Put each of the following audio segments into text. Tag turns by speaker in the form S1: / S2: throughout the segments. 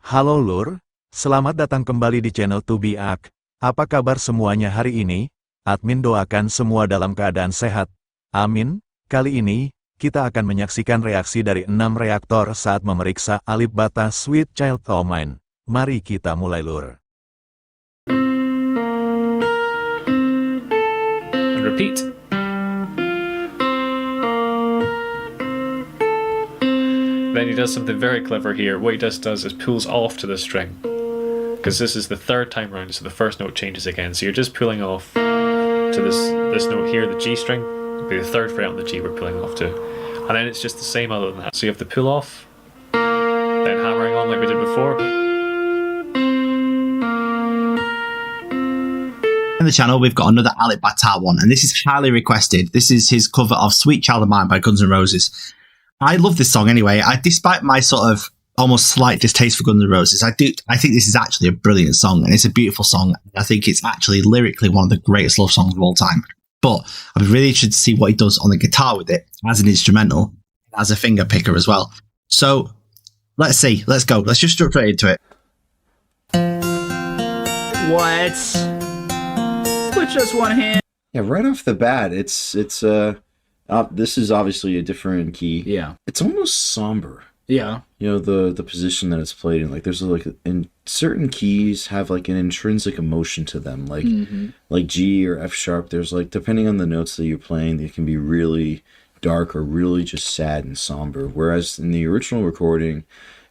S1: Halo Lur, selamat datang kembali di channel To Be Ak. Apa kabar semuanya hari ini? Admin doakan semua dalam keadaan sehat. Amin. Kali ini, kita akan menyaksikan reaksi dari 6 reaktor saat memeriksa Alip-Ba-Ta Sweet Child O' Mine. Mari kita mulai Lur.
S2: And repeat. Then he does something very clever here. What he does is pulls off to the string. Because this is the third time round, so the first note changes again. So you're just pulling off to this note here, the G string. It'll be the third fret on the G we're pulling off to. And then it's just the same other than that. So you have the pull off, then hammering on like we did before.
S3: On the channel, we've got another Alip-Ba-Ta one, and this is highly requested. This is his cover of Sweet Child of Mine by Guns N' Roses. I love this song anyway. Despite my sort of almost slight distaste for Guns N' Roses, I think this is actually a brilliant song, and it's a beautiful song. I think it's actually lyrically one of the greatest love songs of all time. But I'd be really interested to see what he does on the guitar with it, as an instrumental, as a finger picker as well. So, let's see. Let's go. Let's just jump straight into it.
S4: What? With just one hand?
S5: Yeah, right off the bat, this is obviously a different key.
S4: Yeah.
S5: It's almost somber.
S4: Yeah.
S5: You know, the position that it's played in. Like, there's in certain keys have like an intrinsic emotion to them. Like, like G or F sharp. There's like, depending on the notes that you're playing, they can be really dark or really just sad and somber. Whereas in the original recording,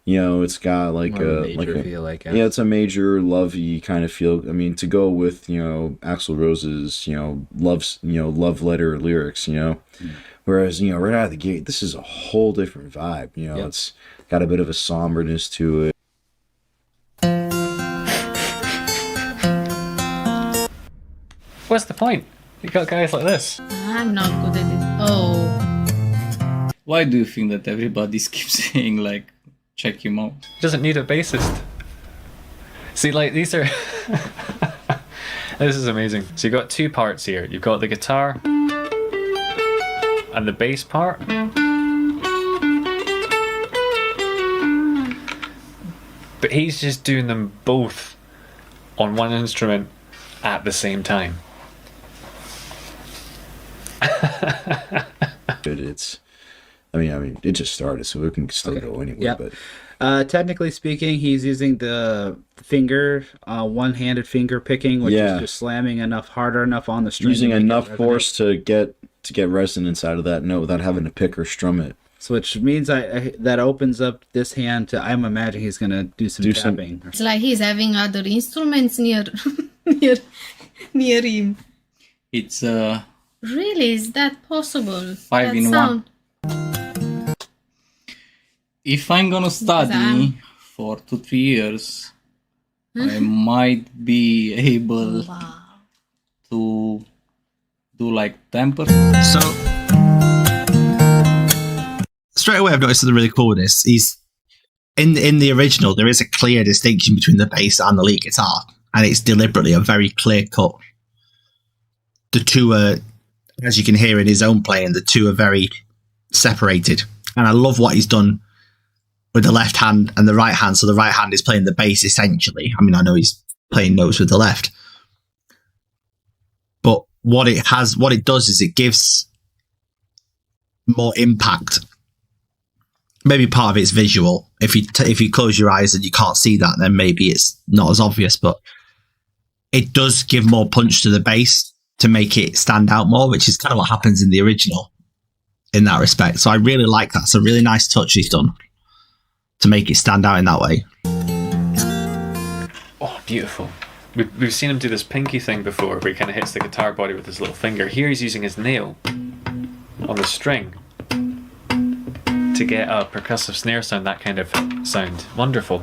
S5: you know, it's got like a
S4: feel, like
S5: yeah, it's a major lovey kind of feel. I mean, to go with, you know, Axl Rose's, you know, love letter lyrics, you know. Whereas, you know, right out of the gate, this is a whole different vibe. You know, It's got a bit of a somberness to it.
S2: What's the point? You got guys like this.
S6: I'm not good at it. Oh.
S7: Why do you think that everybody keeps saying, like, check him out?
S2: Doesn't need a bassist. See, like, these are... This is amazing. So you've got two parts here. You've got the guitar and the bass part. But he's just doing them both on one instrument at the same time.
S5: I mean, it just started, so it can still go anywhere.
S4: Yep.
S5: But
S4: Technically speaking, he's using the finger, one-handed finger picking, which is just slamming harder enough on the string.
S5: using enough force to get resonance out of that note without having to pick or strum it.
S4: So which means that opens up this hand to, I'm imagining he's going to do some tapping.
S6: It's like he's having other instruments near him.
S7: It's
S6: Really? Is that possible?
S7: 5 in 1. If I'm gonna study for 2-3 years, I might be able to do like temper.
S3: So, straight away I've noticed something really cool with this. He's in the original, there is a clear distinction between the bass and the lead guitar, and it's deliberately a very clear cut. The two are, as you can hear in his own playing, the two are very separated. And I love what he's done with the left hand and the right hand. So the right hand is playing the bass essentially. I mean, I know he's playing notes with the left, but what it does is it gives more impact. Maybe part of it's visual. If you close your eyes and you can't see that, then maybe it's not as obvious, but it does give more punch to the bass to make it stand out more, which is kind of what happens in the original in that respect. So I really like that. It's a really nice touch he's done to make it stand out in that way.
S2: Oh, beautiful. We've seen him do this pinky thing before where he kind of hits the guitar body with his little finger. Here he's using his nail on the string to get a percussive snare sound, that kind of sound. Wonderful.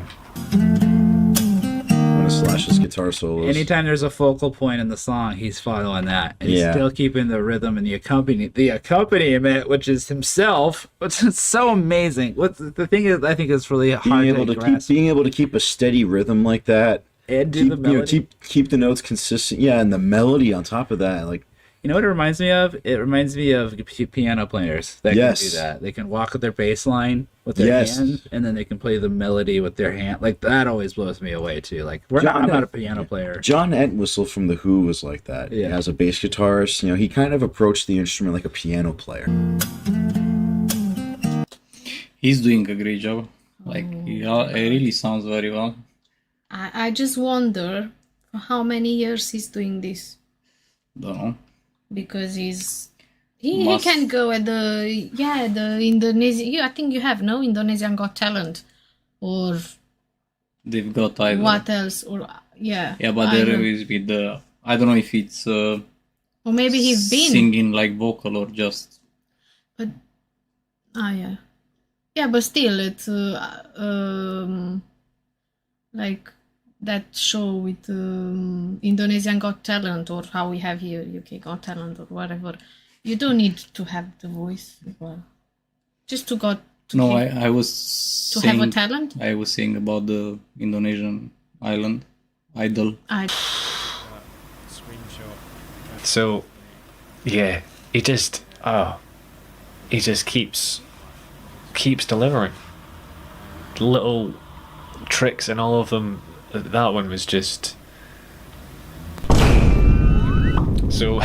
S5: One of Slash's guitar solos.
S4: Anytime there's a focal point in the song, he's following that. And he's still keeping the rhythm and the accompaniment, which is himself, which is so amazing. What's the thing is, I think it's really hard
S5: being able to keep a steady rhythm like that.
S4: And do the melody.
S5: Keep the notes consistent. Yeah, and the melody on top of that. Like,
S4: you know what it reminds me of? It reminds me of piano players that can do that. They can walk with their bass line with their
S5: Yes.
S4: hands, and then they can play the melody with their hand. Like that always blows me away too. Like I'm not a piano player.
S5: John Entwistle from The Who was like that.
S4: Yeah.
S5: As a bass guitarist, you know, he kind of approached the instrument like a piano player.
S7: He's doing a great job. Like, yeah, it really sounds very well.
S6: I just wonder for how many years he's doing this,
S7: Don't know.
S6: because he
S7: Must-
S6: can go at the Indonesian. I think you have no Indonesian Got Talent, or
S7: They've got either.
S6: what else, or yeah.
S7: Yeah, but
S6: I
S7: they're
S6: don't-
S7: always with the. I don't know if it's
S6: or maybe he's been.
S7: singing like vocal or just.
S6: But yeah, but still, it's like that show with Indonesian Got Talent, or how we have here UK Got Talent, or whatever. You don't need to have the voice as well, just to got to,
S7: No,
S6: keep-
S7: I was
S6: to
S7: saying.
S6: have a talent.
S7: I was saying about the Indonesian island idol.
S6: I
S2: So, yeah, he just keeps delivering little tricks, and all of them. That one was just so.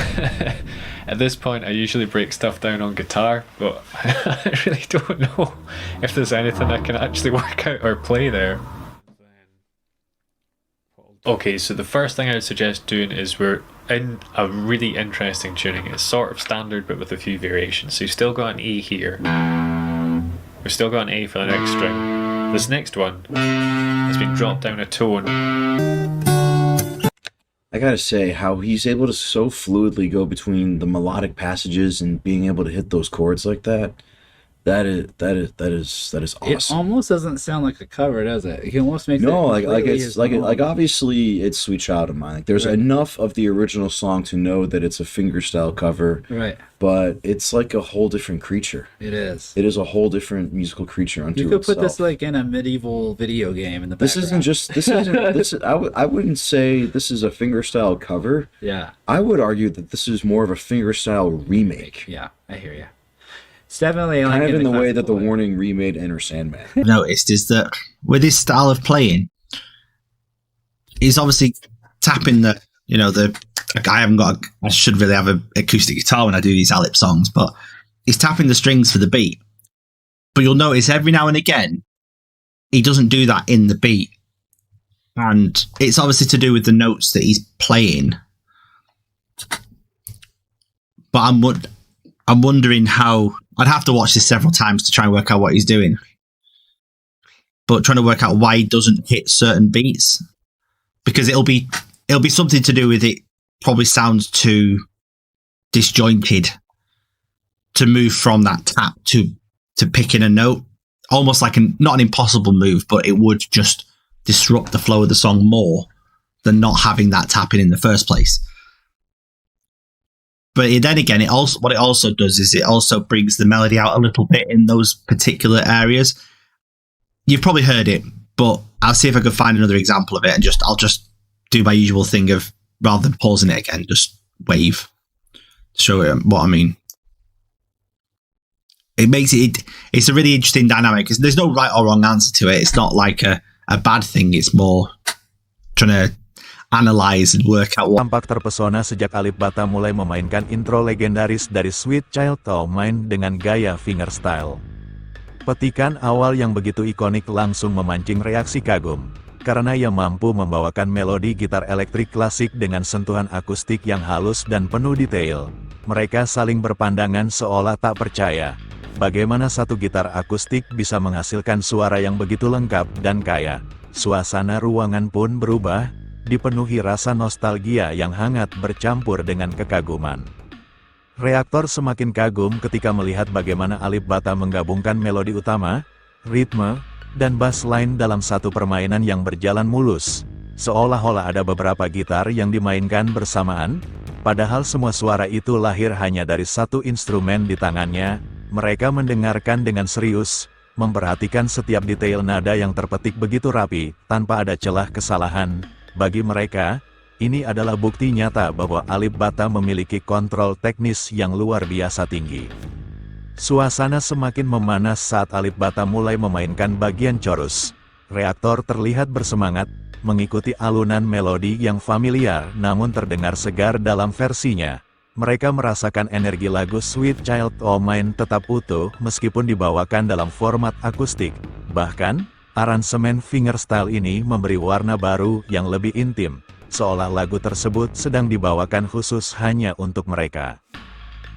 S2: At this point, I usually break stuff down on guitar, but I really don't know if there's anything I can actually work out or play there. Okay, so the first thing I would suggest doing is we're in a really interesting tuning. It's sort of standard, but with a few variations. So you've still got an E here. We've still got an A for the next string. This next one has been dropped down a tone.
S5: I gotta say, how he's able to so fluidly go between the melodic passages and being able to hit those chords like that. That is
S4: It
S5: awesome.
S4: almost doesn't sound like a cover, does it? It almost makes
S5: No,
S4: it
S5: like
S4: completely
S5: it's
S4: his
S5: like
S4: own.
S5: obviously it's Sweet Child of Mine. Like, there's
S4: Right.
S5: enough of the original song to know that it's a fingerstyle cover,
S4: Right.
S5: but it's like a whole different creature.
S4: It is.
S5: It is a whole different musical creature unto
S4: You could
S5: itself.
S4: put this like in a medieval video game in the
S5: This
S4: background.
S5: isn't just this isn't this is, I wouldn't say this is a fingerstyle cover.
S4: Yeah.
S5: I would argue that this is more of a fingerstyle remake.
S4: Yeah. I hear you. It's definitely like
S5: Kind of in the way that the
S4: classical
S5: Warning remade Enter Sandman.
S3: I've noticed is that with his style of playing, he's obviously tapping the, you know, like I haven't got, I should really have an acoustic guitar when I do these Alip songs, but he's tapping the strings for the beat. But you'll notice every now and again, he doesn't do that in the beat. And it's obviously to do with the notes that he's playing. But I'm wondering how, I'd have to watch this several times to try and work out what he's doing. But trying to work out why he doesn't hit certain beats, because it'll be something to do with it. Probably sounds too disjointed to move from that tap to picking a note, almost like not an impossible move, but it would just disrupt the flow of the song more than not having that tapping in the first place. But then again, what it also does is it also brings the melody out a little bit in those particular areas. You've probably heard it, but I'll see if I can find another example of it, and I'll just do my usual thing of, rather than pausing it again, just wave to show it what I mean. It makes it's a really interesting dynamic, because there's no right or wrong answer to it. It's not like a bad thing. It's more trying to analyze and work out what.
S1: Tampak terpesona sejak Alip Ba Ta mulai memainkan intro legendaris dari Sweet Child of Mine dengan gaya fingerstyle. Petikan awal yang begitu ikonik langsung memancing reaksi kagum, karena ia mampu membawakan melodi gitar elektrik klasik dengan sentuhan akustik yang halus dan penuh detail. Mereka saling berpandangan seolah tak percaya bagaimana satu gitar akustik bisa menghasilkan suara yang begitu lengkap dan kaya. Suasana ruangan pun berubah, dipenuhi rasa nostalgia yang hangat bercampur dengan kekaguman. Reaktor semakin kagum ketika melihat bagaimana Alip Ba Ta menggabungkan melodi utama, ritme, dan bass line dalam satu permainan yang berjalan mulus. Seolah-olah ada beberapa gitar yang dimainkan bersamaan, padahal semua suara itu lahir hanya dari satu instrumen di tangannya. Mereka mendengarkan dengan serius, memperhatikan setiap detail nada yang terpetik begitu rapi, tanpa ada celah kesalahan. Bagi mereka, ini adalah bukti nyata bahwa Alip Ba Ta memiliki kontrol teknis yang luar biasa tinggi. Suasana semakin memanas saat Alip Ba Ta mulai memainkan bagian chorus. Reaktor terlihat bersemangat, mengikuti alunan melodi yang familiar namun terdengar segar dalam versinya. Mereka merasakan energi lagu Sweet Child O' Mine tetap utuh meskipun dibawakan dalam format akustik. Bahkan, aransemen fingerstyle ini memberi warna baru yang lebih intim, seolah lagu tersebut sedang dibawakan khusus hanya untuk mereka.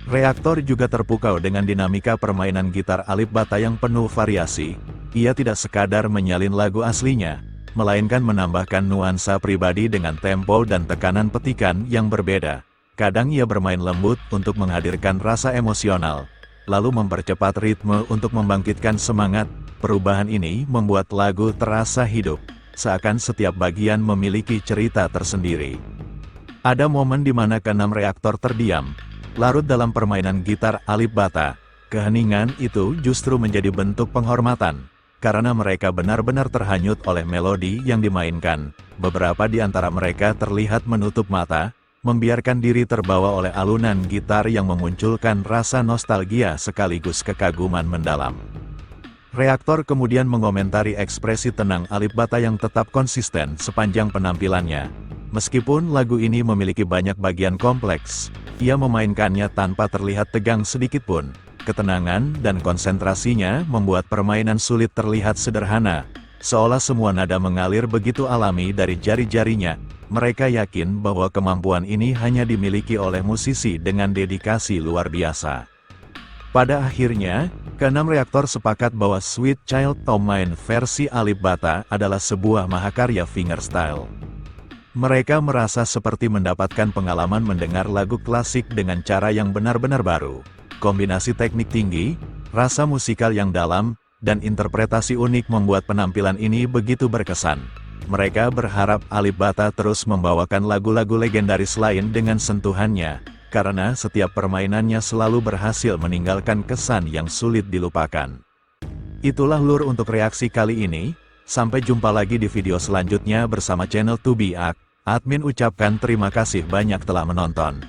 S1: Reaktor juga terpukau dengan dinamika permainan gitar Alip Ba Ta yang penuh variasi. Ia tidak sekadar menyalin lagu aslinya, melainkan menambahkan nuansa pribadi dengan tempo dan tekanan petikan yang berbeda. Kadang ia bermain lembut untuk menghadirkan rasa emosional, lalu mempercepat ritme untuk membangkitkan semangat. Perubahan ini membuat lagu terasa hidup, seakan setiap bagian memiliki cerita tersendiri. Ada momen di mana keenam reaktor terdiam, larut dalam permainan gitar Alip Ba Ta. Keheningan itu justru menjadi bentuk penghormatan, karena mereka benar-benar terhanyut oleh melodi yang dimainkan. Beberapa di antara mereka terlihat menutup mata, membiarkan diri terbawa oleh alunan gitar yang memunculkan rasa nostalgia sekaligus kekaguman mendalam. Reaktor kemudian mengomentari ekspresi tenang Alip Ba Ta yang tetap konsisten sepanjang penampilannya. Meskipun lagu ini memiliki banyak bagian kompleks, ia memainkannya tanpa terlihat tegang sedikitpun. Ketenangan dan konsentrasinya membuat permainan sulit terlihat sederhana, seolah semua nada mengalir begitu alami dari jari-jarinya. Mereka yakin bahwa kemampuan ini hanya dimiliki oleh musisi dengan dedikasi luar biasa. Pada akhirnya, keenam reaktor sepakat bahwa Sweet Child O' Mine versi Alip Ba Ta adalah sebuah mahakarya fingerstyle. Mereka merasa seperti mendapatkan pengalaman mendengar lagu klasik dengan cara yang benar-benar baru. Kombinasi teknik tinggi, rasa musikal yang dalam, dan interpretasi unik membuat penampilan ini begitu berkesan. Mereka berharap Alip Ba Ta terus membawakan lagu-lagu legendaris lain dengan sentuhannya, karena setiap permainannya selalu berhasil meninggalkan kesan yang sulit dilupakan. Itulah lur untuk reaksi kali ini. Sampai jumpa lagi di video selanjutnya bersama channel 2BAC. Admin ucapkan terima kasih banyak telah menonton.